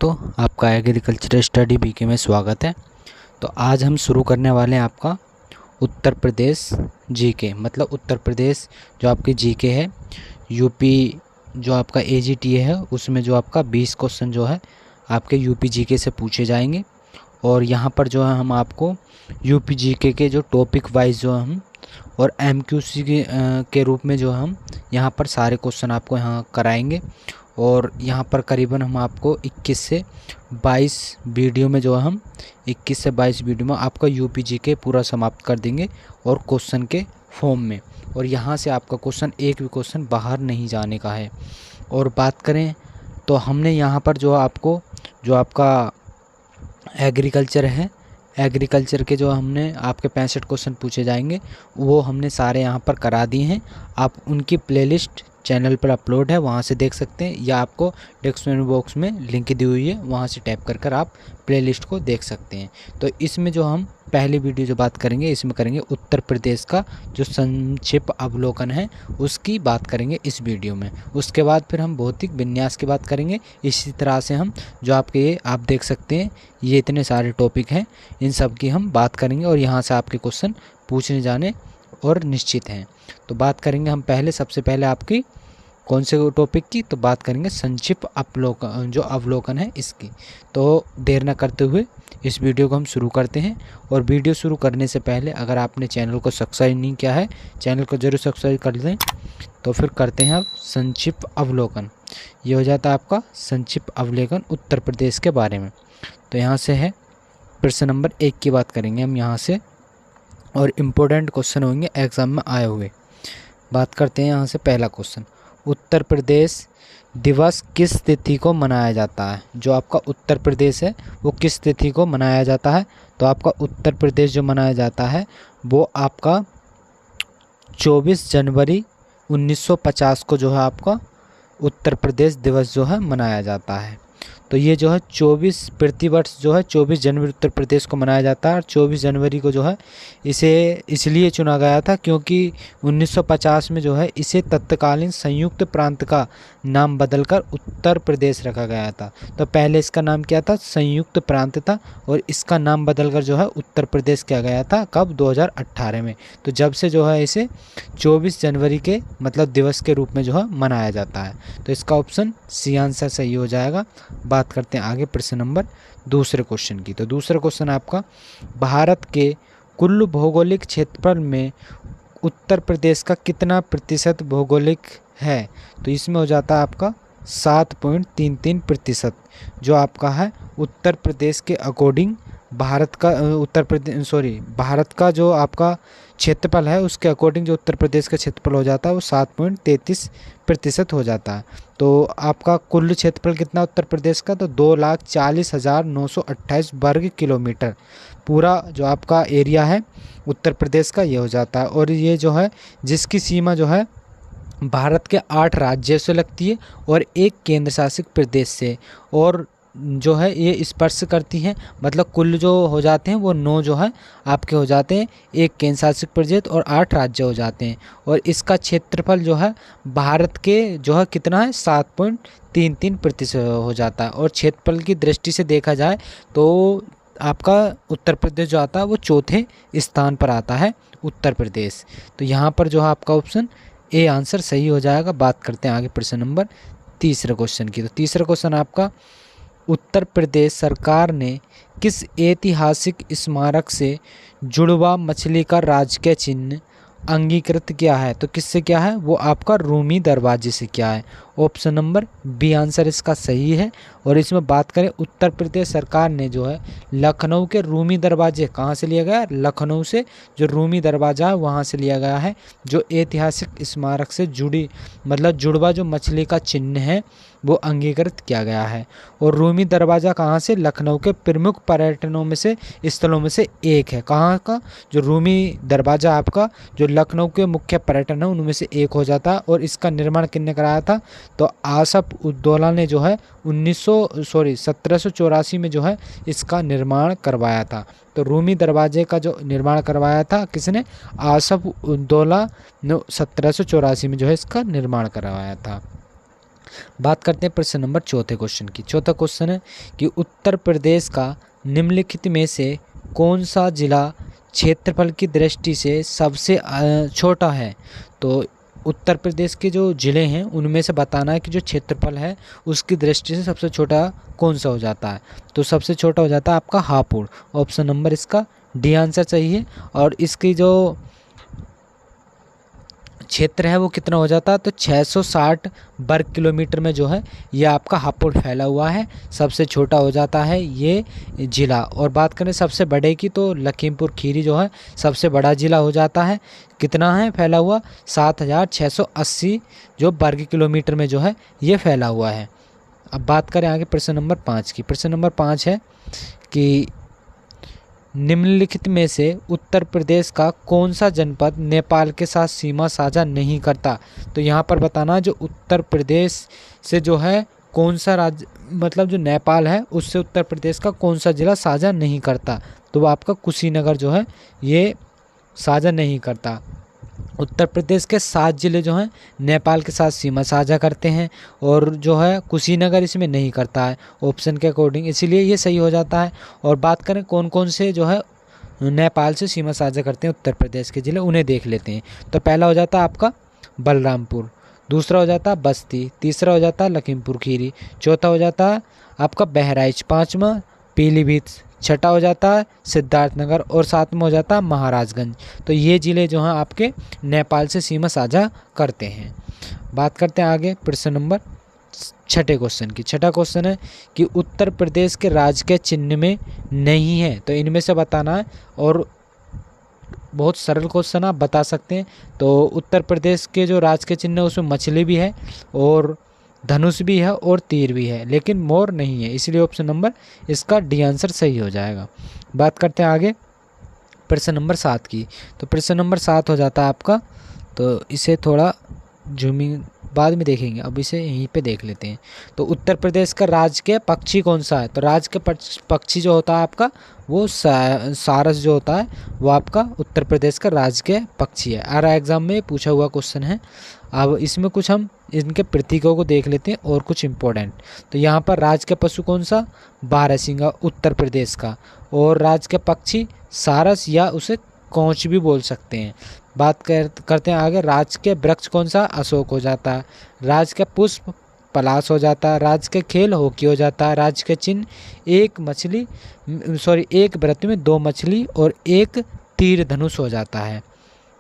दोस्तों, आपका agriculture study BK में स्वागत है। तो आज हम शुरू करने वाले हैं आपका उत्तर प्रदेश जीके, मतलब उत्तर प्रदेश जो आपकी जीके है, यूपी जो आपका एजीटी है उसमें जो आपका 20 क्वेश्चन जो है आपके यूपी जीके से पूछे जाएंगे। और यहाँ पर जो है हम आपको यूपी जीके के जो टॉपिक वाइज जो हम और एमक्यूसी के रूप में जो हम यहाँ पर सारे क्वेश्चन आपको यहाँ कराएंगे। और यहाँ पर करीबन हम आपको 21 से 22 वीडियो में जो हम 21 से 22 वीडियो में आपका यूपी जीके पूरा समाप्त कर देंगे और क्वेश्चन के फॉर्म में। और यहाँ से आपका क्वेश्चन एक भी क्वेश्चन बाहर नहीं जाने का है। और बात करें तो हमने यहाँ पर जो आपको जो आपका एग्रीकल्चर है, एग्रीकल्चर के जो हमने आपके 65 क्वेश्चन पूछे जाएंगे वो हमने सारे यहाँ पर करा दिए हैं। आप उनकी प्लेलिस्ट चैनल पर अपलोड है, वहाँ से देख सकते हैं, या आपको डिस्क्रिप्शन बॉक्स में लिंक दी हुई है, वहाँ से टैप कर आप प्लेलिस्ट को देख सकते हैं। तो इसमें जो हम पहली वीडियो जो बात करेंगे इसमें करेंगे उत्तर प्रदेश का जो संक्षिप्त अवलोकन है उसकी बात करेंगे इस वीडियो में। उसके बाद फिर हम भौतिक विन्यास की बात करेंगे। इसी तरह से हम जो आपके ये आप देख सकते हैं ये इतने सारे टॉपिक हैं, इन सब की हम बात करेंगे और यहाँ से आपके क्वेश्चन पूछने जाने और निश्चित हैं। तो बात करेंगे हम सबसे पहले आपकी कौन से टॉपिक की, तो बात करेंगे संक्षिप्त अवलोकन जो अवलोकन है इसकी। तो देर न करते हुए इस वीडियो को हम शुरू करते हैं। और वीडियो शुरू करने से पहले अगर आपने चैनल को सब्सक्राइब नहीं किया है, चैनल को जरूर सब्सक्राइब कर लें। तो फिर करते हैं आप संक्षिप्त अवलोकन। ये हो जाता है आपका संक्षिप्त अवलोकन उत्तर प्रदेश के बारे में। तो यहाँ से है प्रश्न नंबर 1 की बात करेंगे हम यहाँ से, और इम्पोर्टेंट क्वेश्चन होंगे एग्ज़ाम में आए हुए। बात करते हैं यहाँ से पहला क्वेश्चन, उत्तर प्रदेश दिवस किस तिथि को मनाया जाता है? जो आपका उत्तर प्रदेश है वो किस तिथि को मनाया जाता है? तो आपका उत्तर प्रदेश जो मनाया जाता है वो आपका 24 जनवरी 1950 को जो है आपका उत्तर प्रदेश दिवस जो है मनाया जाता है। तो ये जो है 24 प्रतिवर्ष जो है 24 जनवरी उत्तर प्रदेश को मनाया जाता है। और 24 जनवरी को जो है इसे इसलिए चुना गया था क्योंकि 1950 में जो है इसे तत्कालीन संयुक्त प्रांत का नाम बदलकर उत्तर प्रदेश रखा गया था। तो पहले इसका नाम क्या था? संयुक्त प्रांत था, और इसका नाम बदलकर जो है उत्तर प्रदेश किया गया था। कब? 2018 में। तो जब से जो है इसे 24 जनवरी के मतलब दिवस के रूप में जो है मनाया जाता है। तो इसका ऑप्शन सी आंसर सही हो जाएगा। बात करते हैं आगे प्रश्न नंबर दूसरे क्वेश्चन की। तो दूसरा क्वेश्चन आपका, भारत के कुल भौगोलिक क्षेत्रफल में उत्तर प्रदेश का कितना प्रतिशत भौगोलिक है? तो इसमें हो जाता है आपका 7.33%। जो आपका है उत्तर प्रदेश के अकॉर्डिंग भारत का जो आपका क्षेत्रफल है उसके अकॉर्डिंग जो उत्तर प्रदेश का क्षेत्रफल हो जाता है वो 7.33% हो जाता है। तो आपका कुल क्षेत्रफल कितना उत्तर प्रदेश का? तो 2,40,928 वर्ग किलोमीटर पूरा जो आपका एरिया है उत्तर प्रदेश का ये हो जाता है। और ये जो है जिसकी सीमा जो है भारत के 8 राज्यों से लगती है और एक केंद्र शासित प्रदेश से, और जो है ये स्पर्श करती हैं, मतलब कुल जो हो जाते हैं वो 9 जो है आपके हो जाते हैं, एक केंद्र शासित प्रदेश और 8 राज्य हो जाते हैं। और इसका क्षेत्रफल जो है भारत के जो है कितना है? 7.33% हो जाता है। और क्षेत्रफल की दृष्टि से देखा जाए तो आपका उत्तर प्रदेश जो आता है वो चौथे स्थान पर आता है उत्तर प्रदेश। तो यहाँ पर जो है आपका ऑप्शन ए आंसर सही हो जाएगा। बात करते हैं आगे प्रश्न नंबर तीसरे क्वेश्चन की। तो तीसरा क्वेश्चन आपका, उत्तर प्रदेश सरकार ने किस ऐतिहासिक स्मारक से जुड़वा मछली का राजकीय चिन्ह अंगीकृत किया है? तो किससे क्या है? वो आपका रूमी दरवाजे से क्या है? ऑप्शन नंबर बी आंसर इसका सही है। और इसमें बात करें उत्तर प्रदेश सरकार ने जो है लखनऊ के रूमी दरवाजे कहाँ से लिया गया? लखनऊ से जो रूमी दरवाज़ा है वहाँ से लिया गया है। जो ऐतिहासिक स्मारक से जुड़ी मतलब जुड़वा जो मछली का चिन्ह है वो अंगीकृत किया गया है। और रूमी दरवाज़ा कहाँ से? लखनऊ के प्रमुख पर्यटनों में से स्थलों में से एक है। कहाँ का? जो रूमी दरवाज़ा आपका जो लखनऊ के मुख्य पर्यटन है उनमें से एक हो जाता है। और इसका निर्माण किसने कराया था? तो आसफ उद्दौला ने जो है 1784 में जो है इसका निर्माण करवाया था। तो रूमी दरवाजे का जो निर्माण करवाया था किसने? आसफ उद्दौला ने 1784 में जो है इसका निर्माण करवाया था। बात करते हैं प्रश्न नंबर चौथे क्वेश्चन की। चौथा क्वेश्चन है कि उत्तर प्रदेश का निम्नलिखित में से कौन सा जिला क्षेत्रफल की दृष्टि से सबसे छोटा है। तो उत्तर प्रदेश के जो ज़िले हैं उनमें से बताना है कि जो क्षेत्रफल है उसकी दृष्टि से सबसे छोटा कौन सा हो जाता है। तो सबसे छोटा हो जाता है आपका हापुड़। ऑप्शन नंबर इसका डी आंसर चाहिए। और इसकी जो क्षेत्र है वो कितना हो जाता है, तो 660 वर्ग किलोमीटर में जो है ये आपका हापुड़ फैला हुआ है, सबसे छोटा हो जाता है ये ज़िला। और बात करें सबसे बड़े की, तो लखीमपुर खीरी जो है सबसे बड़ा ज़िला हो जाता है। कितना है फैला हुआ, 7680 जो वर्ग किलोमीटर में जो है ये फैला हुआ है। अब बात करें आगे प्रश्न नंबर 5 की। प्रश्न नंबर 5 है कि निम्नलिखित में से उत्तर प्रदेश का कौन सा जनपद नेपाल के साथ सीमा साझा नहीं करता। तो यहाँ पर बताना जो उत्तर प्रदेश से जो है कौन सा राज्य, मतलब जो नेपाल है उससे उत्तर प्रदेश का कौन सा ज़िला साझा नहीं करता। तो वो आपका कुशीनगर जो है ये साझा नहीं करता। उत्तर प्रदेश के 7 ज़िले जो हैं नेपाल के साथ सीमा साझा करते हैं और जो है कुशीनगर इसमें नहीं करता है ऑप्शन के अकॉर्डिंग, इसीलिए ये सही हो जाता है। और बात करें कौन कौन से जो है नेपाल से सीमा साझा करते हैं उत्तर प्रदेश के ज़िले, उन्हें देख लेते हैं। तो पहला हो जाता है आपका बलरामपुर, दूसरा हो जाता है बस्ती, तीसरा हो जाता है लखीमपुर खीरी, चौथा हो जाता है आपका बहराइच, पाँचवा पीलीभीत, छठा हो जाता है सिद्धार्थनगर और सातवां हो जाता है महाराजगंज। तो ये ज़िले जो हैं आपके नेपाल से सीमा साझा करते हैं। बात करते हैं आगे प्रश्न नंबर छठे क्वेश्चन की। छठा क्वेश्चन है कि उत्तर प्रदेश के राज्य के चिन्ह में नहीं है। तो इनमें से बताना है और बहुत सरल क्वेश्चन आप बता सकते हैं। तो उत्तर प्रदेश के जो राज्य के चिन्ह है उसमें मछली भी है और धनुष भी है और तीर भी है, लेकिन मोर नहीं है, इसलिए ऑप्शन नंबर इसका डी आंसर सही हो जाएगा। बात करते हैं आगे प्रश्न नंबर 7 की। तो प्रश्न नंबर 7 हो जाता है आपका, तो इसे थोड़ा जूमिंग बाद में देखेंगे, अब इसे यहीं पे देख लेते हैं। तो उत्तर प्रदेश का राज्य के पक्षी कौन सा है। तो राज्य के पक्षी जो होता है आपका वो सारस जो होता है वो आपका उत्तर प्रदेश का राज्य के पक्षी है। आर एग्जाम में पूछा हुआ क्वेश्चन है। अब इसमें कुछ हम इनके प्रतीकों को देख लेते हैं और कुछ इम्पोर्टेंट। तो यहाँ पर राज्य के पशु कौन सा, बारहसिंगा उत्तर प्रदेश का, और राज्य के पक्षी सारस या उसे कौच भी बोल सकते हैं। बात करते हैं आगे, राज्य के वृक्ष कौन सा, अशोक हो जाता है। राज्य के पुष्प पलाश हो जाता है। राज्य के खेल हॉकी हो जाता है। राज्य के चिन्ह एक व्रत में 2 मछली और 1 तीर धनुष हो जाता है।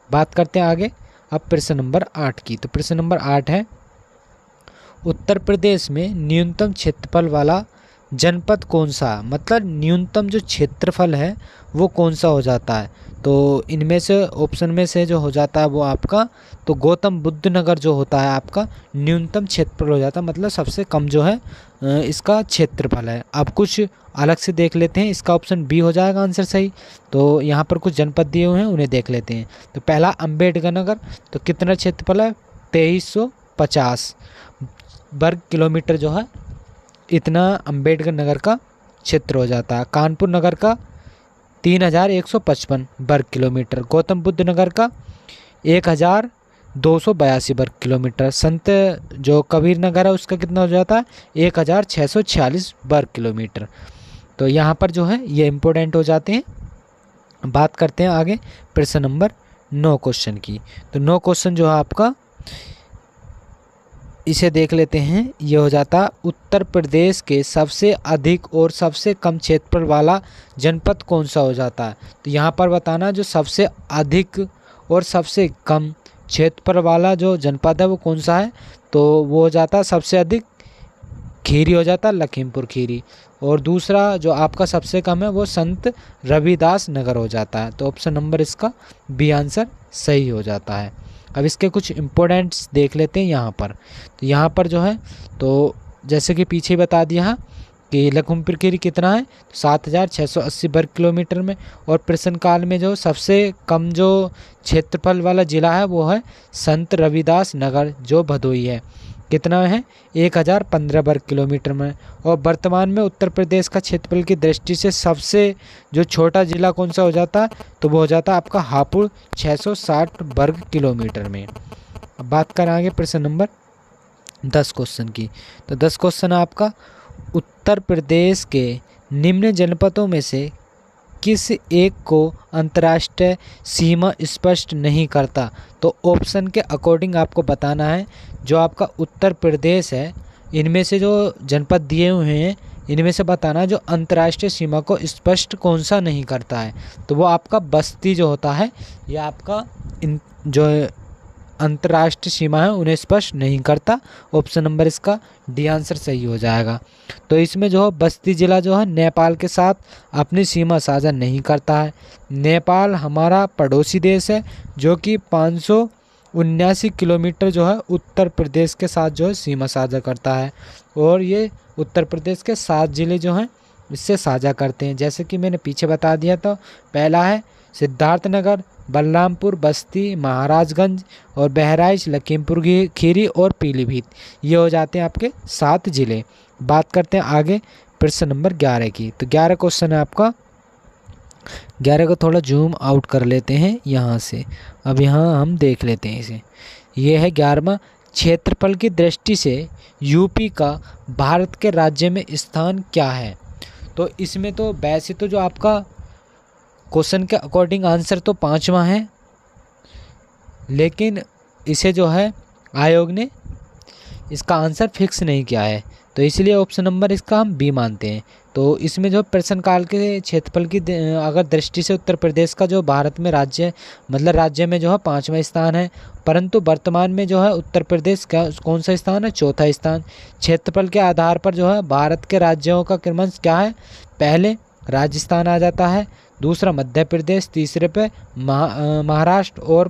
बात करते हैं आगे अब प्रश्न नंबर 8 की। तो प्रश्न नंबर 8 है, उत्तर प्रदेश में न्यूनतम क्षेत्रफल वाला जनपद कौन सा, मतलब न्यूनतम जो क्षेत्रफल है वो कौन सा हो जाता है। तो इनमें से ऑप्शन में से जो हो जाता है वो आपका, तो गौतम बुद्ध नगर जो होता है आपका न्यूनतम क्षेत्रफल हो जाता है, मतलब सबसे कम जो है इसका क्षेत्रफल है। अब कुछ अलग से देख लेते हैं, इसका ऑप्शन बी हो जाएगा आंसर सही। तो यहाँ पर कुछ जनपद दिए हुए हैं उन्हें देख लेते हैं। तो पहला अम्बेडकर नगर, तो कितना क्षेत्रफल है, 2350 वर्ग किलोमीटर जो है इतना अम्बेडकर नगर का क्षेत्र हो जाता है। कानपुर नगर का 3155 वर्ग किलोमीटर, गौतम बुद्ध नगर का 1282 वर्ग किलोमीटर, संत जो कबीर नगर है उसका कितना हो जाता है 1646 वर्ग किलोमीटर। तो यहाँ पर जो है ये इम्पोर्टेंट हो जाते हैं। बात करते हैं आगे प्रश्न नंबर 9 क्वेश्चन की। तो 9 क्वेश्चन जो है आपका इसे देख लेते हैं। ये हो जाता उत्तर प्रदेश के सबसे अधिक और सबसे कम क्षेत्रफल वाला जनपद कौन सा हो जाता है। तो यहाँ पर बताना जो सबसे अधिक और सबसे कम क्षेत्रफल वाला जो जनपद है वो कौन सा है। तो वो हो जाता सबसे अधिक खीरी हो जाता है लखीमपुर खीरी, और दूसरा जो आपका सबसे कम है वो संत रविदास नगर हो जाता है। तो ऑप्शन नंबर इसका बी आंसर सही हो जाता है। अब इसके कुछ इम्पोर्टेंट्स देख लेते हैं यहाँ पर। तो यहाँ पर जो है तो जैसे कि पीछे बता दिया कि लखीमपुर खीरी कितना है, तो 7680 वर्ग किलोमीटर में। और प्रश्न काल में जो सबसे कम जो क्षेत्रफल वाला ज़िला है वो है संत रविदास नगर जो भदोही है, कितना है 1015 वर्ग किलोमीटर में। और वर्तमान में उत्तर प्रदेश का क्षेत्रफल की दृष्टि से सबसे जो छोटा ज़िला कौन सा हो जाता है, तो वो हो जाता है आपका हापुड़ 660 वर्ग किलोमीटर में। अब बात करें आगे प्रश्न नंबर 10 क्वेश्चन की। तो 10 क्वेश्चन आपका, उत्तर प्रदेश के निम्न जनपदों में से किस एक को अंतर्राष्ट्रीय सीमा स्पष्ट नहीं करता। तो ऑप्शन के अकॉर्डिंग आपको बताना है। जो आपका उत्तर प्रदेश है, इनमें से जो जनपद दिए हुए हैं, इनमें से बताना जो अंतर्राष्ट्रीय सीमा को स्पष्ट कौन सा नहीं करता है। तो वो आपका बस्ती जो होता है, ये आपका जो अंतर्राष्ट्रीय सीमा है उन्हें स्पष्ट नहीं करता। ऑप्शन नंबर इसका डी आंसर सही हो जाएगा। तो इसमें जो है बस्ती ज़िला जो है नेपाल के साथ अपनी सीमा साझा नहीं करता है। नेपाल हमारा पड़ोसी देश है जो कि 579 किलोमीटर जो है उत्तर प्रदेश के साथ जो है सीमा साझा करता है, और ये उत्तर प्रदेश के 7 ज़िले जो हैं इससे साझा करते हैं। जैसे कि मैंने पीछे बता दिया था, पहला है सिद्धार्थनगर, बलरामपुर, बस्ती, महाराजगंज और बहराइच, लखीमपुर खीरी और पीलीभीत। ये हो जाते हैं आपके 7 ज़िले। बात करते हैं आगे प्रश्न नंबर 11 की। तो 11 क्वेश्चन है आपका। 11 को थोड़ा जूम आउट कर लेते हैं यहाँ से। अब यहाँ हम देख लेते हैं इसे। ये है 11वां, क्षेत्रफल की दृष्टि से यूपी का भारत के राज्य में स्थान क्या है। तो इसमें तो वैसे तो जो आपका क्वेश्चन के अकॉर्डिंग आंसर तो 5वां है, लेकिन इसे जो है आयोग ने इसका आंसर फिक्स नहीं किया है, तो इसलिए ऑप्शन नंबर इसका हम बी मानते हैं। तो इसमें जो प्रश्न काल के क्षेत्रफल की अगर दृष्टि से उत्तर प्रदेश का जो भारत में राज्य मतलब राज्य में जो है 5वां स्थान है, परंतु वर्तमान में जो है उत्तर प्रदेश का कौन सा स्थान है, 4था स्थान। क्षेत्रफल के आधार पर जो है भारत के राज्यों का क्रमश क्या है, पहले राजस्थान आ जाता है, दूसरा मध्य प्रदेश, तीसरे पे महाराष्ट्र और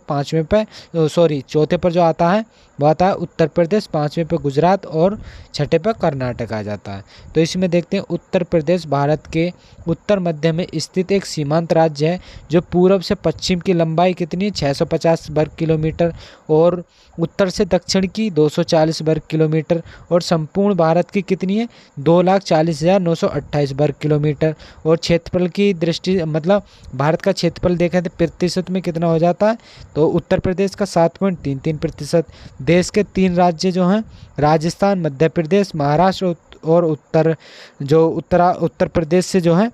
चौथे पर जो आता है वो आता है उत्तर प्रदेश, 5वें पे गुजरात और 6ठे पे कर्नाटक आ जाता है। तो इसमें देखते हैं उत्तर प्रदेश भारत के उत्तर मध्य में स्थित एक सीमांत राज्य है जो पूर्व से पश्चिम की लंबाई कितनी है, 650 वर्ग किलोमीटर, और उत्तर से दक्षिण की 240 वर्ग किलोमीटर, और संपूर्ण भारत की कितनी है, 2,40,928 वर्ग किलोमीटर। और क्षेत्रफल की दृष्टि मतलब भारत का क्षेत्रफल देखें तो प्रतिशत में कितना हो जाता है, तो उत्तर प्रदेश का 7.33%। देश के 3 राज्य जो हैं राजस्थान, मध्य प्रदेश, महाराष्ट्र और उत्तर प्रदेश से जो है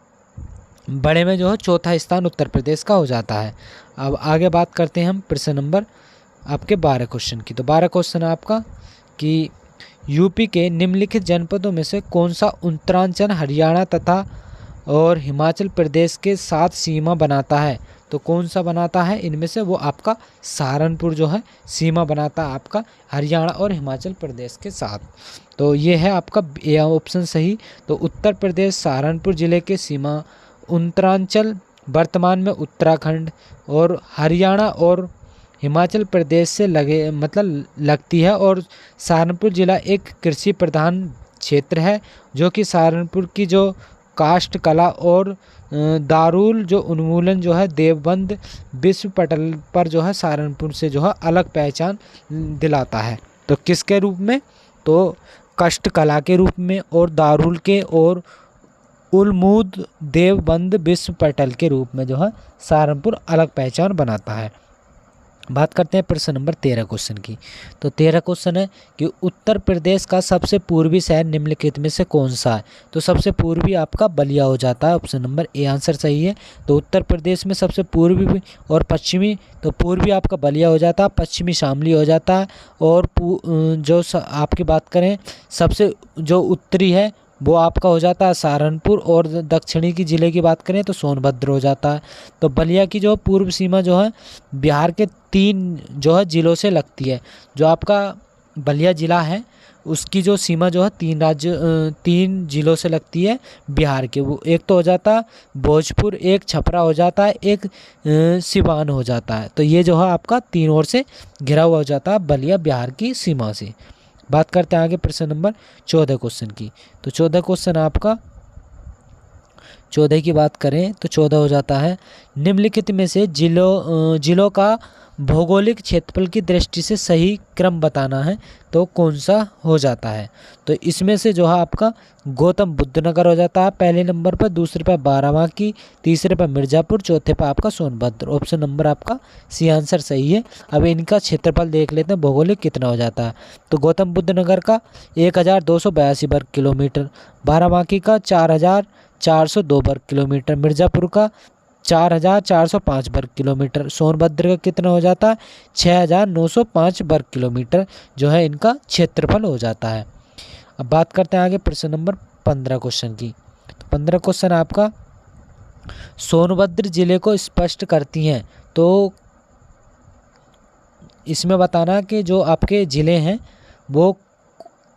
बड़े में जो है 4था स्थान उत्तर प्रदेश का हो जाता है। अब आगे बात करते हैं हम प्रश्न नंबर आपके 12 क्वेश्चन की। तो 12 क्वेश्चन है आपका कि यूपी के निम्नलिखित जनपदों में से कौन सा उत्तरांचल, हरियाणा तथा और हिमाचल प्रदेश के साथ सीमा बनाता है। तो कौन सा बनाता है इनमें से, वो आपका सहारनपुर जो है सीमा बनाता है आपका हरियाणा और हिमाचल प्रदेश के साथ। तो ये है आपका ए ऑप्शन सही। तो उत्तर प्रदेश सहारनपुर जिले के सीमा उत्तरांचल वर्तमान में उत्तराखंड और हरियाणा और हिमाचल प्रदेश से लगती है, और सहारनपुर जिला एक कृषि प्रधान क्षेत्र है जो कि सहारनपुर की जो काष्ठ कला और दारुल जो उन्मूलन जो है देवबंद विश्व पटल पर जो है सहारनपुर से जो है अलग पहचान दिलाता है। तो किसके रूप में, तो काष्ठ कला के रूप में, और दारुल के और उन्मूद देवबंद विश्व पटल के रूप में जो है सहारनपुर अलग पहचान बनाता है। बात करते हैं प्रश्न नंबर 13 क्वेश्चन की। तो 13 क्वेश्चन है कि उत्तर प्रदेश का सबसे पूर्वी शहर निम्नलिखित में से कौन सा है। तो सबसे पूर्वी आपका बलिया हो जाता है, ऑप्शन नंबर ए आंसर सही है। तो उत्तर प्रदेश में सबसे पूर्वी और पश्चिमी, तो पूर्वी आपका बलिया हो जाता है, पश्चिमी शामली हो जाता है, और जो आपकी बात करें सबसे जो उत्तरी है वो आपका हो जाता है सहारनपुर, और दक्षिणी की ज़िले की बात करें तो सोनभद्र हो जाता है। तो बलिया की जो पूर्व सीमा जो है बिहार के 3 जो है ज़िलों से लगती है। जो आपका बलिया ज़िला है उसकी जो सीमा जो है 3 ज़िलों से लगती है बिहार के। वो एक तो हो जाता भोजपुर, एक छपरा हो जाता है, एक सिवान हो जाता है। तो ये जो है आपका 3 ओर से घिरा हुआ हो जाता है बलिया बिहार की सीमा से। बात करते हैं आगे प्रश्न नंबर 14 क्वेश्चन की। तो 14 क्वेश्चन आपका 14 की बात करें तो 14 हो जाता है, निम्नलिखित में से जिलों का भौगोलिक क्षेत्रफल की दृष्टि से सही क्रम बताना है तो कौन सा हो जाता है। तो इसमें से जो है आपका गौतम बुद्ध नगर हो जाता है पहले नंबर पर, दूसरे पर बाराबांकी, तीसरे पर मिर्ज़ापुर, चौथे पर आपका सोनभद्र। ऑप्शन नंबर आपका सी आंसर सही है। अब इनका क्षेत्रफल देख लेते हैं भौगोलिक कितना हो जाता है। तो गौतम बुद्ध नगर का 1282 वर्ग किलोमीटर, बाराबांकी का 4402 वर्ग किलोमीटर, मिर्ज़ापुर का 4405 वर्ग किलोमीटर, सोनभद्र का कितना हो जाता है 6905 वर्ग किलोमीटर जो है इनका क्षेत्रफल हो जाता है। अब बात करते हैं आगे प्रश्न नंबर 15 क्वेश्चन की। तो 15 क्वेश्चन आपका सोनभद्र जिले को स्पष्ट करती हैं, तो इसमें बताना कि जो आपके ज़िले हैं वो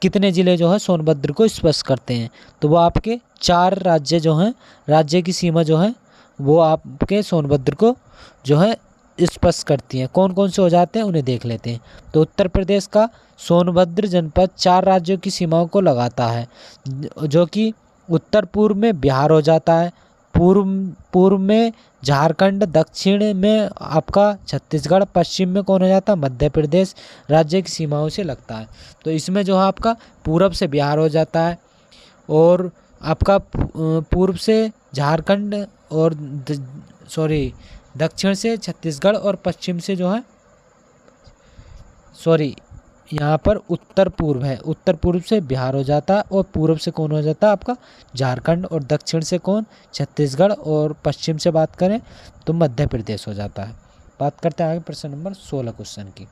कितने ज़िले जो है सोनभद्र को स्पष्ट करते हैं। तो वो आपके 4 राज्य जो हैं, राज्य की सीमा जो है वो आपके सोनभद्र को जो है स्पष्ट करती हैं। कौन कौन से हो जाते हैं उन्हें देख लेते हैं। तो उत्तर प्रदेश का सोनभद्र जनपद 4 राज्यों की सीमाओं को लगाता है, जो कि उत्तर पूर्व में बिहार हो जाता है, पूर्व में झारखंड, दक्षिण में आपका छत्तीसगढ़, पश्चिम में कौन हो जाता है मध्य प्रदेश राज्य की सीमाओं से लगता है। तो इसमें जो है आपका पूर्व से बिहार हो जाता है, और आपका पूर्व से झारखंड और दक्षिण से छत्तीसगढ़, और पश्चिम से जो है यहाँ पर उत्तर पूर्व है, उत्तर पूर्व से बिहार हो जाता है, और पूर्व से कौन हो जाता है आपका झारखंड, और दक्षिण से कौन छत्तीसगढ़, और पश्चिम से बात करें तो मध्य प्रदेश हो जाता है। बात करते हैं आगे प्रश्न नंबर 16 क्वेश्चन की।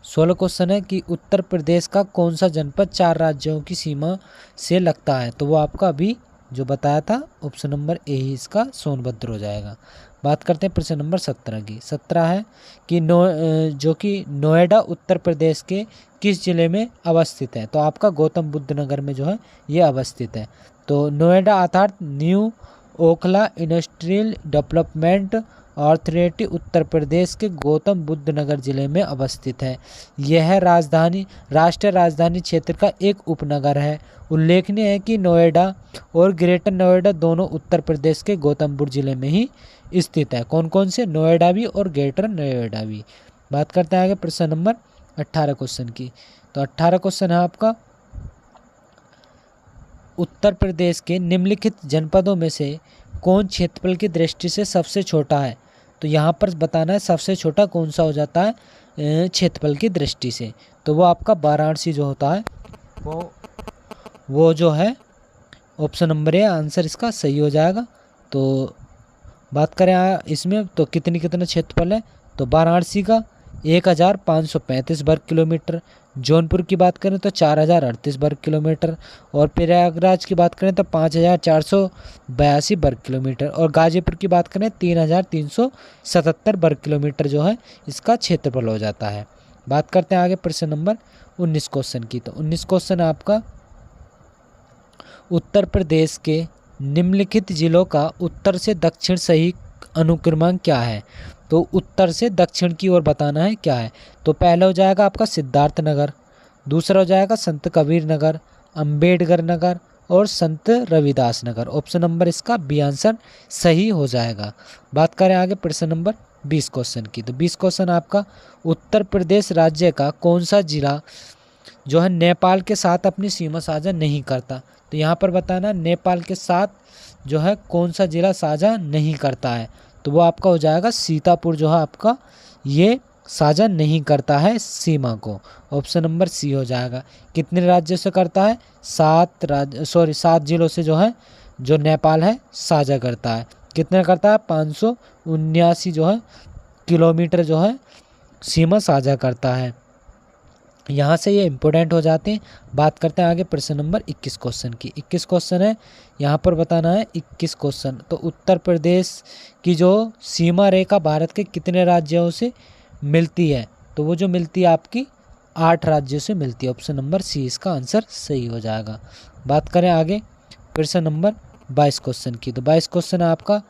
16 क्वेश्चन है कि उत्तर प्रदेश का कौन सा जनपद 4 राज्यों की सीमा से लगता है। तो वो आपका अभी जो बताया था ऑप्शन नंबर ए ही इसका सोनभद्र हो जाएगा। बात करते हैं प्रश्न नंबर 17 की। 17 है कि जो कि नोएडा उत्तर प्रदेश के किस जिले में अवस्थित है। तो आपका गौतम बुद्ध नगर में जो है ये अवस्थित है। तो नोएडा अर्थात new Okhla industrial development authority Uttar Pradesh के गौतम बुद्ध नगर जिले में अवस्थित है। यह राष्ट्रीय राजधानी क्षेत्र का एक उपनगर है। उल्लेखनीय है कि नोएडा और ग्रेटर नोएडा दोनों उत्तर प्रदेश के गौतम बुद्ध जिले में ही स्थित है। कौन कौन से, नोएडा भी और ग्रेटर नोएडा भी। बात करते हैं आगे प्रश्न नंबर 18 क्वेश्चन की। तो 18 क्वेश्चन है आपका उत्तर प्रदेश के निम्नलिखित जनपदों में से कौन क्षेत्रफल की दृष्टि से सबसे छोटा है। तो यहाँ पर बताना है सबसे छोटा कौन सा हो जाता है क्षेत्रफल की दृष्टि से। तो वो आपका वाराणसी जो होता है वो जो है ऑप्शन नंबर ए आंसर इसका सही हो जाएगा। तो बात करें इसमें तो कितना क्षेत्रफल है। तो वाराणसी का 1535 वर्ग किलोमीटर, जौनपुर की बात करें तो 4038 वर्ग किलोमीटर, और प्रयागराज की बात करें तो 5482 वर्ग किलोमीटर, और गाजीपुर की बात करें 3377 वर्ग किलोमीटर जो है इसका क्षेत्रफल हो जाता है। बात करते हैं आगे प्रश्न नंबर 19 क्वेश्चन की। तो 19 क्वेश्चन आपका उत्तर प्रदेश के निम्नलिखित जिलों का उत्तर से दक्षिण सही अनुक्रमांक क्या है। तो उत्तर से दक्षिण की ओर बताना है क्या है। तो पहला हो जाएगा आपका सिद्धार्थ नगर, दूसरा हो जाएगा संत कबीर नगर, अंबेडकर नगर, और संत रविदास नगर। ऑप्शन नंबर इसका बी आंसर सही हो जाएगा। बात करें आगे प्रश्न नंबर 20 क्वेश्चन की। तो 20 क्वेश्चन आपका उत्तर प्रदेश राज्य का कौन सा जिला जो है नेपाल के साथ अपनी सीमा साझा नहीं करता। तो यहाँ पर बताना नेपाल के साथ जो है कौन सा जिला साझा नहीं करता है। तो वो आपका हो जाएगा सीतापुर जो है आपका ये साझा नहीं करता है सीमा को। ऑप्शन नंबर सी हो जाएगा। कितने राज्यों से करता है, 7 जिलों से जो है जो नेपाल है साझा करता है। कितने करता है, 579 जो है किलोमीटर जो है सीमा साझा करता है। यहाँ से ये इम्पोर्टेंट हो जाते हैं। बात करते हैं आगे प्रश्न नंबर 21 क्वेश्चन की। 21 क्वेश्चन है, यहाँ पर बताना है 21 क्वेश्चन। तो उत्तर प्रदेश की जो सीमा रेखा भारत के कितने राज्यों से मिलती है। तो वो जो मिलती है आपकी 8 राज्यों से मिलती है। ऑप्शन नंबर सी इसका आंसर सही हो जाएगा। बात करें आगे प्रश्न नंबर 22 क्वेश्चन की। तो 22 क्वेश्चन है आपका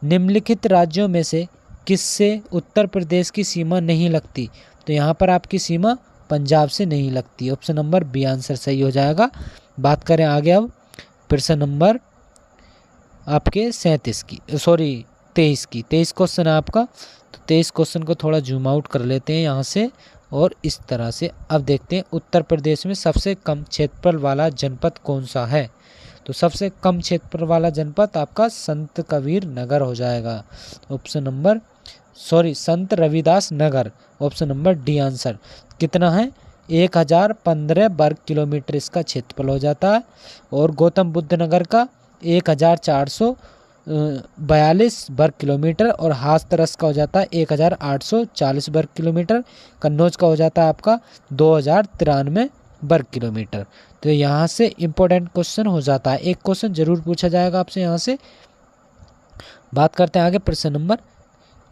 निम्नलिखित राज्यों में से किससे उत्तर प्रदेश की सीमा नहीं लगती। तो यहाँ पर आपकी सीमा पंजाब से नहीं लगती। ऑप्शन नंबर बी आंसर सही हो जाएगा। बात करें आगे अब प्रश्न नंबर आपके 23 की। 23 क्वेश्चन है आपका तो 23 क्वेश्चन को थोड़ा जूम आउट कर लेते हैं यहाँ से और इस तरह से। अब देखते हैं उत्तर प्रदेश में सबसे कम क्षेत्रफल वाला जनपद कौन सा है। तो सबसे कम क्षेत्रफल वाला जनपद आपका संत कबीर नगर हो जाएगा, संत Ravidas Nagar, option number D answer. कितना है, 1015 वर्ग किलोमीटर इसका क्षेत्रफल हो जाता है। और गौतम बुद्ध नगर का 1442 वर्ग किलोमीटर और हाथरस का हो जाता है 1840 वर्ग किलोमीटर। कन्नौज का हो जाता है आपका 2093 वर्ग किलोमीटर। तो यहाँ से इम्पोर्टेंट क्वेश्चन हो जाता है, एक क्वेश्चन जरूर पूछा जाएगा आपसे यहाँ से। बात करते हैं आगे प्रश्न नंबर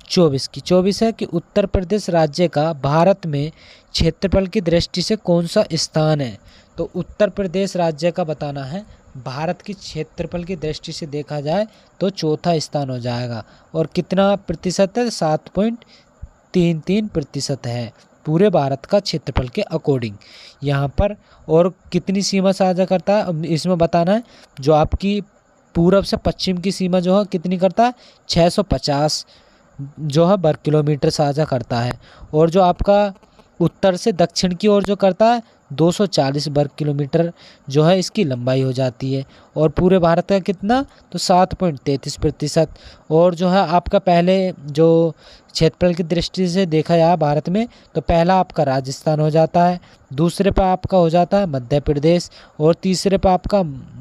24 की। 24 है कि उत्तर प्रदेश राज्य का भारत में क्षेत्रफल की दृष्टि से कौन सा स्थान है। तो उत्तर प्रदेश राज्य का बताना है, भारत की क्षेत्रफल की दृष्टि से देखा जाए तो चौथा स्थान हो जाएगा। और कितना प्रतिशत है, 7.33% है पूरे भारत का क्षेत्रफल के अकॉर्डिंग यहाँ पर। और कितनी सीमा साझा करता है इसमें बताना है, जो आपकी पूरब से पश्चिम की सीमा जो है कितनी करता है, 650 जो है वर्ग किलोमीटर साझा करता है। और जो आपका उत्तर से दक्षिण की ओर जो करता है 240 वर्ग किलोमीटर जो है इसकी लंबाई हो जाती है। और पूरे भारत का कितना, तो 7.33%। और जो है आपका पहले जो क्षेत्रफल की दृष्टि से देखा जाए भारत में, तो पहला आपका राजस्थान हो जाता है, दूसरे पे आपका हो जाता है मध्य प्रदेश, और तीसरे पे आपका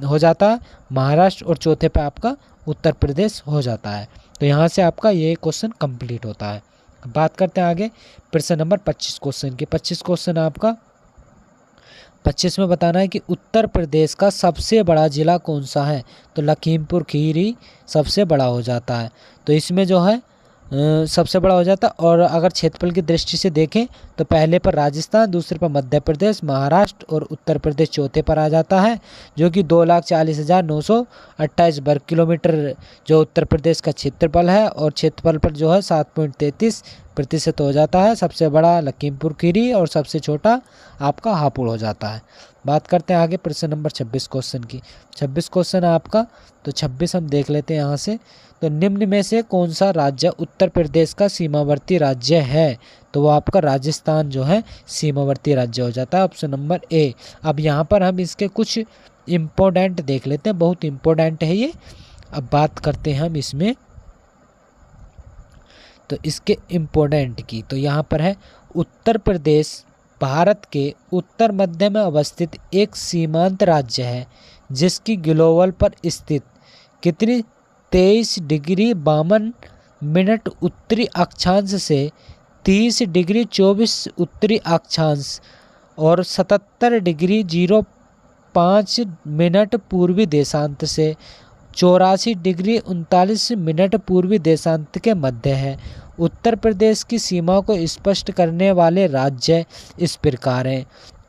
हो जाता है महाराष्ट्र, और चौथे पे आपका उत्तर प्रदेश हो जाता है। तो यहाँ से आपका ये क्वेश्चन कंप्लीट होता है। बात करते हैं आगे प्रश्न नंबर 25 क्वेश्चन की। 25 क्वेश्चन आपका 25 में बताना है कि उत्तर प्रदेश का सबसे बड़ा ज़िला कौन सा है। तो लखीमपुर खीरी सबसे बड़ा हो जाता है। तो इसमें जो है सबसे बड़ा हो जाता है। और अगर क्षेत्रफल की दृष्टि से देखें तो पहले पर राजस्थान, दूसरे पर मध्य प्रदेश, महाराष्ट्र और उत्तर प्रदेश चौथे पर आ जाता है, जो कि 2,40,928 वर्ग किलोमीटर जो उत्तर प्रदेश का क्षेत्रफल है। और क्षेत्रफल पर जो है 7.33% हो जाता है। सबसे बड़ा लखीमपुर खीरी और सबसे छोटा आपका हापुड़ हो जाता है। बात करते हैं आगे प्रश्न नंबर 26 क्वेश्चन की। 26 क्वेश्चन है आपका, तो 26 हम देख लेते हैं यहाँ से। तो निम्न में से कौन सा राज्य उत्तर प्रदेश का सीमावर्ती राज्य है। तो वो आपका राजस्थान जो है सीमावर्ती राज्य हो जाता है, ऑप्शन नंबर ए। अब यहाँ पर हम इसके कुछ इम्पोर्टेंट देख लेते हैं, बहुत इम्पोर्टेंट है ये। अब बात करते हैं हम इसमें, तो इसके इम्पोर्टेंट की। तो यहाँ पर है उत्तर प्रदेश भारत के उत्तर मध्य में अवस्थित एक सीमांत राज्य है, जिसकी ग्लोबल पर स्थित कितनी 23°52' उत्तरी अक्षांश से 30°24' उत्तरी अक्षांश और 77°05' पूर्वी देशांत से 84°39' पूर्वी देशांत के मध्य है। उत्तर प्रदेश की सीमा को स्पष्ट करने वाले राज्य इस प्रकार हैं।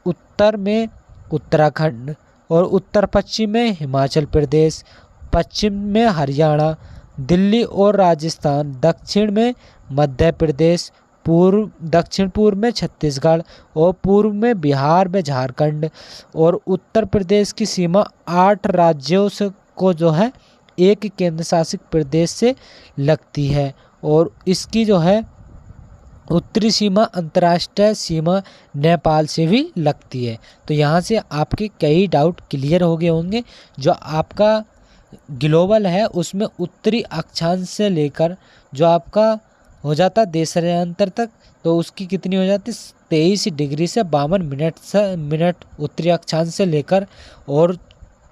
उत्तर में उत्तराखंड और उत्तर पश्चिम में हिमाचल प्रदेश, पश्चिम में हरियाणा, दिल्ली और राजस्थान, दक्षिण में मध्य प्रदेश, दक्षिण पूर्व में छत्तीसगढ़ और पूर्व में बिहार में झारखंड। और उत्तर प्रदेश की सीमा 8 राज्यों से को जो है एक केंद्र शासित प्रदेश से लगती है। और इसकी जो है उत्तरी सीमा अंतर्राष्ट्रीय सीमा नेपाल से भी लगती है। तो यहाँ से आपके कई डाउट क्लियर हो गए होंगे। जो आपका ग्लोबल है उसमें उत्तरी अक्षांश से लेकर जो आपका हो जाता देशांतर तक, तो उसकी कितनी हो जाती 23°52' उत्तरी अक्षांश से लेकर और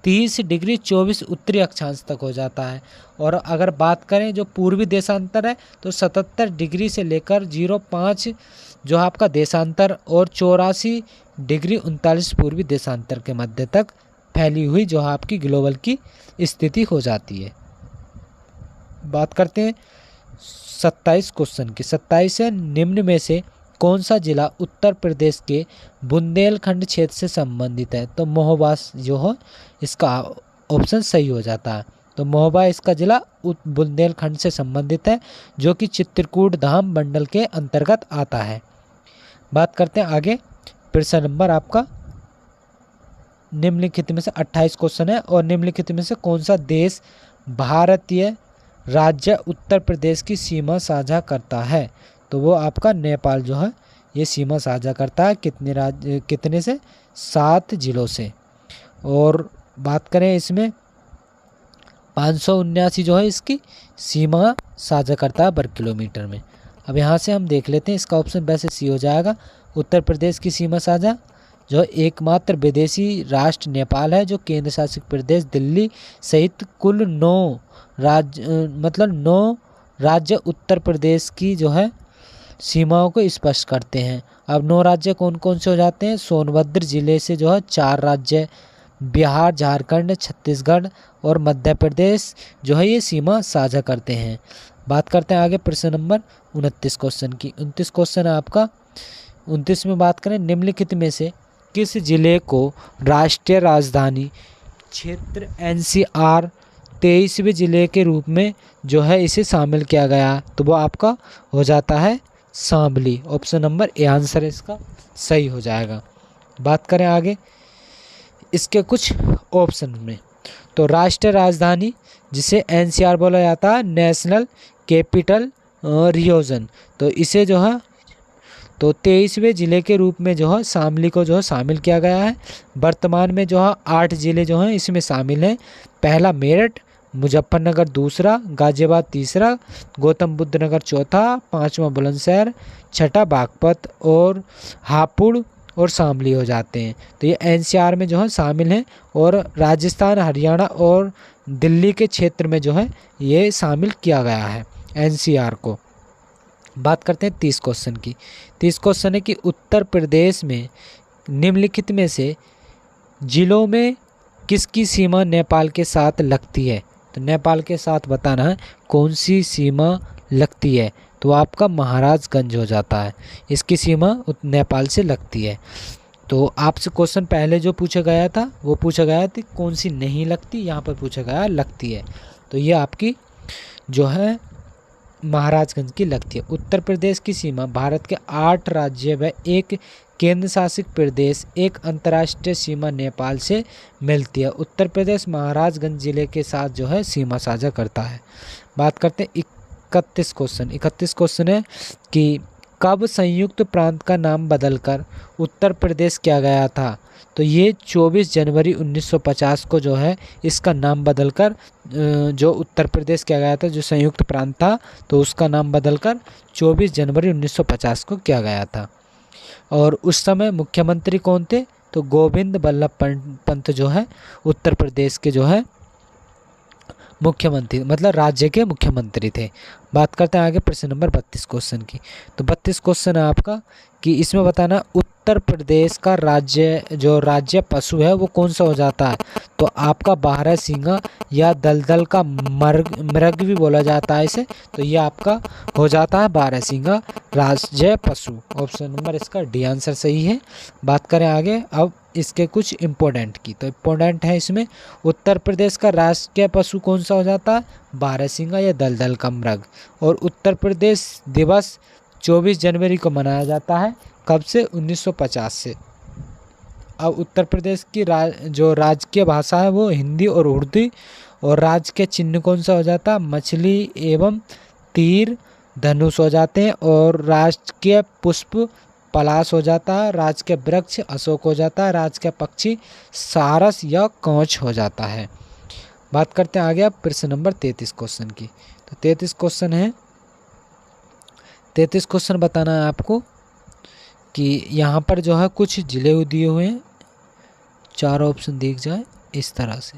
30°24' उत्तरी अक्षांश तक हो जाता है। और अगर बात करें जो पूर्वी देशांतर है तो 77° से लेकर 05 जो आपका देशांतर और 84°39' पूर्वी देशांतर के मध्य तक फैली हुई जो आपकी ग्लोबल की स्थिति हो जाती है। बात करते हैं 27 क्वेश्चन की। 27 है निम्न में से कौन सा जिला उत्तर प्रदेश के बुंदेलखंड क्षेत्र से संबंधित है। तो महोबा जो हो इसका ऑप्शन सही हो जाता है। तो महोबा इसका जिला बुंदेलखंड से संबंधित है, जो कि चित्रकूट धाम मंडल के अंतर्गत आता है। बात करते हैं आगे प्रश्न नंबर आपका निम्नलिखित में से 28 क्वेश्चन है। और निम्नलिखित में से कौन सा देश भारतीय राज्य उत्तर प्रदेश की सीमा साझा करता है? तो वो आपका नेपाल जो है ये सीमा साझा करता है। कितने से? 7 जिलों से। और बात करें इसमें 579 जो है इसकी सीमा साझा करता है वर्ग किलोमीटर में। अब यहाँ से हम देख लेते हैं, इसका ऑप्शन वैसे सी हो जाएगा। उत्तर प्रदेश की सीमा साझा जो एकमात्र विदेशी राष्ट्र नेपाल है, जो केंद्र शासित प्रदेश दिल्ली सहित कुल 9 राज्य उत्तर प्रदेश की जो है सीमाओं को स्पष्ट करते हैं। अब 9 राज्य कौन कौन से हो जाते हैं? सोनभद्र जिले से जो है 4 राज्य, बिहार, झारखंड, छत्तीसगढ़ और मध्य प्रदेश जो है ये सीमा साझा करते हैं। बात करते हैं आगे प्रश्न नंबर 29 क्वेश्चन की। 29 क्वेश्चन है आपका। 29 में बात करें, निम्नलिखित में से किस जिले को राष्ट्रीय राजधानी क्षेत्र NCR 23वें जिले के रूप में जो है इसे शामिल किया गया? तो वो आपका हो जाता है Shamli. Option number A answer इसका सही हो जाएगा। बात करें आगे इसके कुछ ऑप्शन में, तो राष्ट्रीय राजधानी जिसे NCR बोला जाता है, नेशनल कैपिटल रीजन, तो इसे जो है तो 23वें जिले के रूप में जो है शामली को जो है शामिल किया गया है। वर्तमान में जो है 8 जिले जो हैं इसमें शामिल हैं। पहला मेरठ, मुजफ्फरनगर दूसरा, गाजियाबाद तीसरा, गौतम बुद्ध नगर चौथा, 5वां बुलंदशहर, छठा बागपत और हापुड़ और शामली हो जाते हैं। तो ये NCR में जो है शामिल हैं और राजस्थान, हरियाणा और दिल्ली के क्षेत्र में जो है ये शामिल किया गया है NCR को। बात करते हैं 30 क्वेश्चन की। 30 क्वेश्चन है कि उत्तर प्रदेश में निम्नलिखित में से जिलों में किसकी सीमा नेपाल के साथ लगती है? तो नेपाल के साथ बताना है कौन सी सीमा लगती है, तो आपका महाराजगंज हो जाता है, इसकी सीमा नेपाल से लगती है। तो आपसे क्वेश्चन पहले जो पूछा गया था वो पूछा गया था कौन सी नहीं लगती, यहाँ पर पूछा गया लगती है, तो ये आपकी जो है महाराजगंज की लगती है। उत्तर प्रदेश की सीमा भारत के 8 राज्य व एक केंद्र शासित प्रदेश, एक अंतर्राष्ट्रीय सीमा नेपाल से मिलती है। उत्तर प्रदेश महाराजगंज जिले के साथ जो है सीमा साझा करता है। बात करते हैं 31 क्वेश्चन। 31 क्वेश्चन है कि कब संयुक्त प्रांत का नाम बदलकर उत्तर प्रदेश किया गया था? तो ये 24 जनवरी 1950 को जो है इसका नाम बदलकर जो उत्तर प्रदेश किया गया था, जो संयुक्त प्रांत था, तो उसका नाम बदलकर 24 जनवरी 1950 को किया गया था। और उस समय मुख्यमंत्री कौन थे? तो गोविंद बल्लभ पंत जो है उत्तर प्रदेश के जो है मुख्यमंत्री, मतलब राज्य के मुख्यमंत्री थे। बात करते हैं आगे प्रश्न नंबर 32 क्वेश्चन की। तो 32 क्वेश्चन है आपका कि इसमें बताना उत्तर प्रदेश का राज्य पशु है वो कौन सा हो जाता है? तो आपका बारहसिंगा या दलदल का मृग भी बोला जाता है इसे, तो ये आपका हो जाता है बारहसिंगा राज्य पशु। ऑप्शन नंबर इसका डी आंसर सही है। बात करें आगे अब इसके कुछ इम्पोर्टेंट की, तो इम्पोर्टेंट है इसमें उत्तर प्रदेश का राष्ट्रीय पशु कौन सा हो जाता है? बारहसिंगा या दलदल का मृग। और उत्तर प्रदेश दिवस 24 जनवरी को मनाया जाता है, कब से? 1950 से। अब उत्तर प्रदेश की जो राजकीय भाषा है वो हिंदी और उर्दू, और राज्य के चिन्ह कौन सा हो जाता है? मछली एवं तीर धनुष हो जाते हैं। और राजकीय पुष्प पलाश हो जाता है, राजकीय वृक्ष अशोक हो जाता है, राजकीय पक्षी सारस या कांच हो जाता है। बात करते हैं आगे अब प्रश्न नंबर 33 क्वेश्चन की। तो 33 क्वेश्चन है, 33 क्वेश्चन बताना है आपको कि यहाँ पर जो है कुछ जिले दिए हुए हैं, 4 ऑप्शन दिख जाए इस तरह से।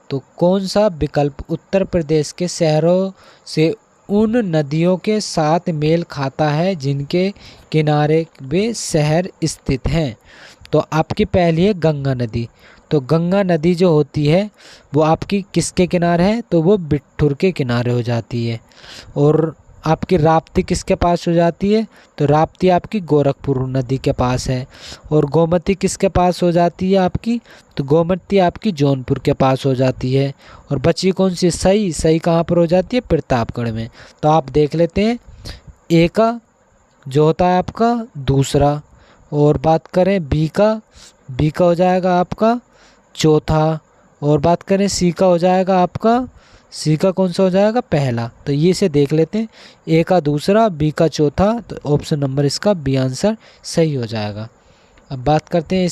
तो कौन सा विकल्प उत्तर प्रदेश के शहरों से उन नदियों के साथ मेल खाता है जिनके किनारे वे शहर स्थित हैं? तो आपकी पहली है गंगा नदी। तो गंगा नदी जो होती है वो आपकी किसके किनारे है? तो वो बिट्ठूर के किनारे हो जाती है। और आपकी राप्ती किसके पास हो जाती है? तो राप्ती आपकी गोरखपुर नदी के पास है। और गोमती किसके पास हो जाती है आपकी? तो गोमती आपकी जौनपुर के पास हो जाती है। और बची कौन सी? सही कहाँ पर हो जाती है? प्रतापगढ़ में। तो आप देख लेते हैं, ए का जो होता है आपका दूसरा, और बात करें बी का हो जाएगा आपका चौथा, और बात करें सी का हो जाएगा आपका सी का कौन सा हो जाएगा, पहला। तो ये से देख लेते हैं, ए का दूसरा, बी का चौथा, तो ऑप्शन नंबर इसका बी आंसर सही हो जाएगा। अब बात करते हैं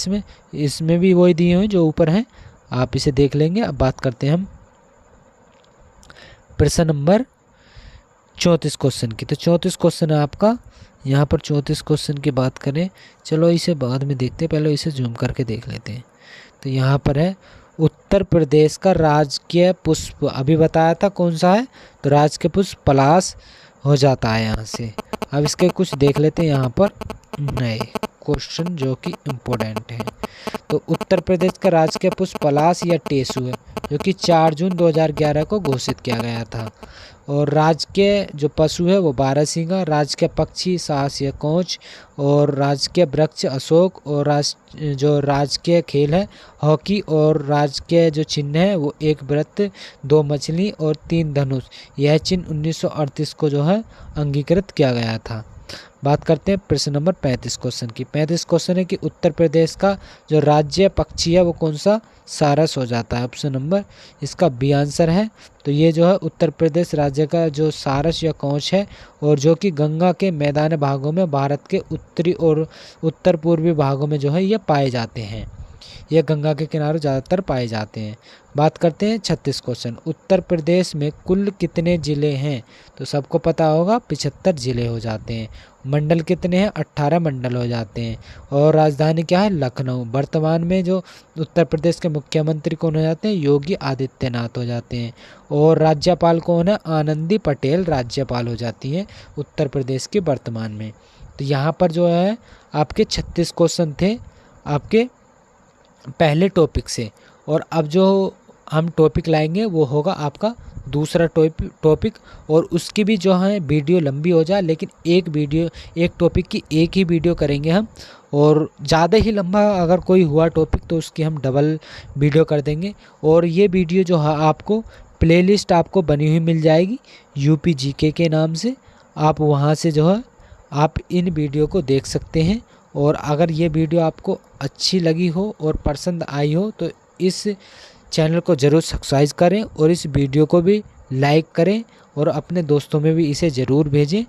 इसमें भी वही दिए हुए जो ऊपर हैं, आप इसे देख लेंगे। अब बात करते हैं हम प्रश्न नंबर 34 क्वेश्चन की। तो 34 क्वेश्चन है आपका, यहाँ पर 34 क्वेश्चन की बात करें, चलो इसे बाद में देखते हैं, पहले इसे जूम करके देख लेते हैं। तो यहाँ पर है उत्तर प्रदेश का राजकीय पुष्प, अभी बताया था कौन सा है, तो राजकीय पुष्प पलाश हो जाता है यहाँ से। अब इसके कुछ देख लेते हैं यहाँ पर नए क्वेश्चन जो कि इम्पोर्टेंट है। तो उत्तर प्रदेश का राजकीय पुष्प पलाश या टेसू है, जो कि 4 जून 2011 को घोषित किया गया था। और राजकीय जो पशु है वो बारहसिंगा, राजकीय पक्षी साहस या कोंच, और राजकीय वृक्ष अशोक, और जो राजकीय खेल है हॉकी, और राजकीय जो चिन्ह है वो 1 वृत्त, 2 मछली और 3 धनुष। यह चिन्ह 1938 को जो है अंगीकृत किया गया था। बात करते हैं प्रश्न नंबर 35 क्वेश्चन की। 35 क्वेश्चन है कि उत्तर प्रदेश का जो राज्य पक्षी है वो कौन सा, सारस हो जाता है। ऑप्शन नंबर इसका बी आंसर है। तो ये जो है उत्तर प्रदेश राज्य का जो सारस या कोंच है, और जो कि गंगा के मैदानी भागों में भारत के उत्तरी और उत्तर पूर्वी भागों में जो है ये पाए जाते हैं। यह गंगा के किनारे ज़्यादातर पाए जाते हैं। बात करते हैं 36 क्वेश्चन। उत्तर प्रदेश में कुल कितने ज़िले हैं, तो सबको पता होगा 75 ज़िले हो जाते हैं। मंडल कितने हैं, 18 मंडल हो जाते हैं। और राजधानी क्या है, लखनऊ। वर्तमान में जो उत्तर प्रदेश के मुख्यमंत्री कौन हो जाते हैं, योगी आदित्यनाथ हो जाते हैं। और राज्यपाल कौन है, आनंदी पटेल राज्यपाल हो जाती हैं उत्तर प्रदेश के वर्तमान में। तो यहाँ पर जो है आपके 36 क्वेश्चन थे आपके पहले टॉपिक से। और अब जो हम टॉपिक लाएंगे वो होगा आपका दूसरा टॉपिक, और उसकी भी जो है वीडियो लंबी हो जाए, लेकिन एक टॉपिक की एक ही वीडियो करेंगे हम। और ज़्यादा ही लंबा अगर कोई हुआ टॉपिक तो उसकी हम डबल वीडियो कर देंगे। और ये वीडियो जो है आपको प्लेलिस्ट आपको बनी हुई मिल जाएगी यूपी जीके के नाम से, आप वहाँ से जो है आप इन वीडियो को देख सकते हैं। और अगर ये वीडियो आपको अच्छी लगी हो और पसंद आई हो तो इस चैनल को ज़रूर सब्सक्राइब करें, और इस वीडियो को भी लाइक करें, और अपने दोस्तों में भी इसे ज़रूर भेजें।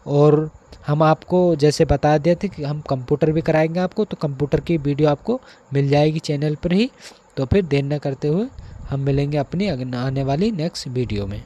और हम आपको जैसे बता दिए थे कि हम कंप्यूटर भी कराएंगे आपको, तो कंप्यूटर की वीडियो आपको मिल जाएगी चैनल पर ही। तो फिर देर न करते हुए हम मिलेंगे अपनी आने वाली नेक्स्ट वीडियो में।